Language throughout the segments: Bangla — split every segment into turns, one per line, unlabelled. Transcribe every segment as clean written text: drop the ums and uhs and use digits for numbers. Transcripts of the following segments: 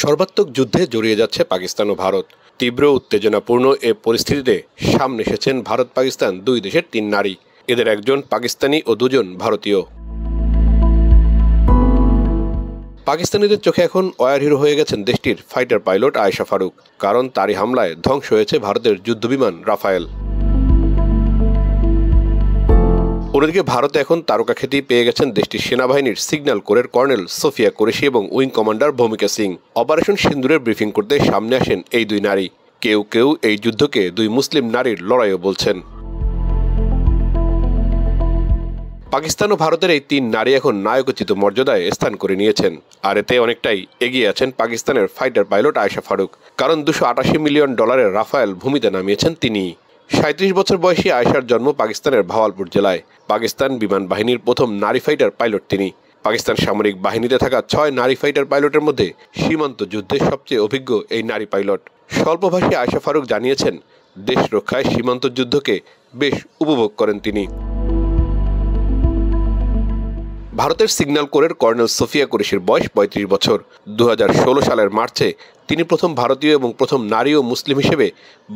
সর্বাত্মক যুদ্ধে জড়িয়ে যাচ্ছে পাকিস্তান ও ভারত। তীব্র উত্তেজনাপূর্ণ এ পরিস্থিতিতে সামনে এসেছেন ভারত পাকিস্তান দুই দেশের তিন নারী। এদের একজন পাকিস্তানি ও দুজন ভারতীয়। পাকিস্তানিদের চোখে এখন ওয়ার হিরো হয়ে গেছেন দেশটির ফাইটার পাইলট আয়েশা ফারুক, কারণ তারই হামলায় ধ্বংস হয়েছে ভারতের যুদ্ধবিমান রাফায়েল। অন্যদিকে ভারতে এখন তারকা খ্যাতি পেয়ে গেছেন দেশটির সেনাবাহিনীর সিগন্যাল কোরের কর্নেল সোফিয়া কুরেশি এবং উইং কমান্ডার ভূমিকা সিং। অপারেশন সিন্দুরের ব্রিফিং করতে সামনে আসেন এই দুই নারী। কেউ কেউ এই যুদ্ধকে দুই মুসলিম নারীর লড়াইও বলছেন। পাকিস্তান ও ভারতের এই তিন নারী এখন নায়কোচিত মর্যাদায় স্থান করে নিয়েছেন, আর এতে অনেকটাই এগিয়ে আছেন পাকিস্তানের ফাইটার পাইলট আয়েশা ফারুক, কারণ $288 মিলিয়ন রাফায়েল ভূমিতে নামিয়েছেন তিনি। 37 বছর বয়সী আয়েশার জন্ম পাকিস্তানের ভাওয়ালপুর জেলায়। পাকিস্তান বিমান বাহিনীর প্রথম নারী ফাইটার পাইলট তিনি। পাকিস্তান সামরিক বাহিনীতে থাকা 6 নারী ফাইটার পাইলটের মধ্যে সীমান্ত যুদ্ধে সবচেয়ে অভিজ্ঞ এই নারী পাইলট। স্বল্পভাষী আয়েশা ফারুক জানিয়েছেন, দেশ রক্ষায় সীমান্ত যুদ্ধকে বেশ উপভোগ করেন তিনি। ভারতের সিগন্যাল কোরের কর্নেল সোফিয়া কুরেশির বয়স 35 বছর। 2016 সালের মার্চে তিনি প্রথম ভারতীয় এবং প্রথম নারী ও মুসলিম হিসেবে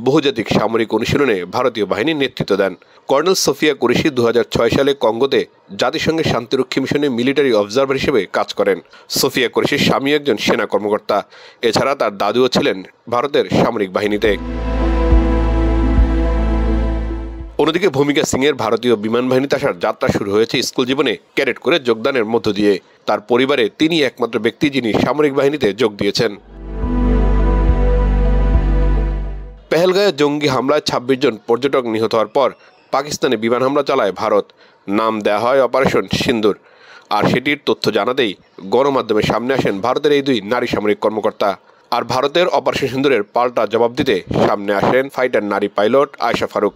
বহুজাতিক সামরিক অনুশীলনে ভারতীয় বাহিনীর নেতৃত্ব দেন। কর্নেল সোফিয়া কুরেশি 2006 সালে কঙ্গোতে জাতিসংঘের শান্তিরক্ষী মিশনে মিলিটারি অবজারভার হিসেবে কাজ করেন। সোফিয়া কুরেশির স্বামী একজন সেনা কর্মকর্তা। এছাড়া তার দাদুও ছিলেন ভারতের সামরিক বাহিনীতে। অন্যদিকে ভূমিকা সিংয়ের ভারতীয় বিমান বাহিনীতে আসার যাত্রা শুরু হয়েছে স্কুল জীবনে ক্যাডেট করে যোগদানের মধ্য দিয়ে। তার পরিবারে তিনি একমাত্র ব্যক্তি যিনি সামরিক বাহিনীতে যোগ দিয়েছেন। পেহেলগাঁয়ে জঙ্গি হামলায় 26 জন পর্যটক নিহত হওয়ার পর পাকিস্তানে বিমান হামলা চালায় ভারত। নাম দেয়া হয় অপারেশন সিন্দুর। আর সেটির তথ্য জানাতেই গণমাধ্যমের সামনে আসেন ভারতের এই দুই নারী সামরিক কর্মকর্তা। আর ভারতের অপারেশন সিন্দুরের পাল্টা জবাব দিতে সামনে আসেন ফাইটার নারী পাইলট আয়েশা ফারুক।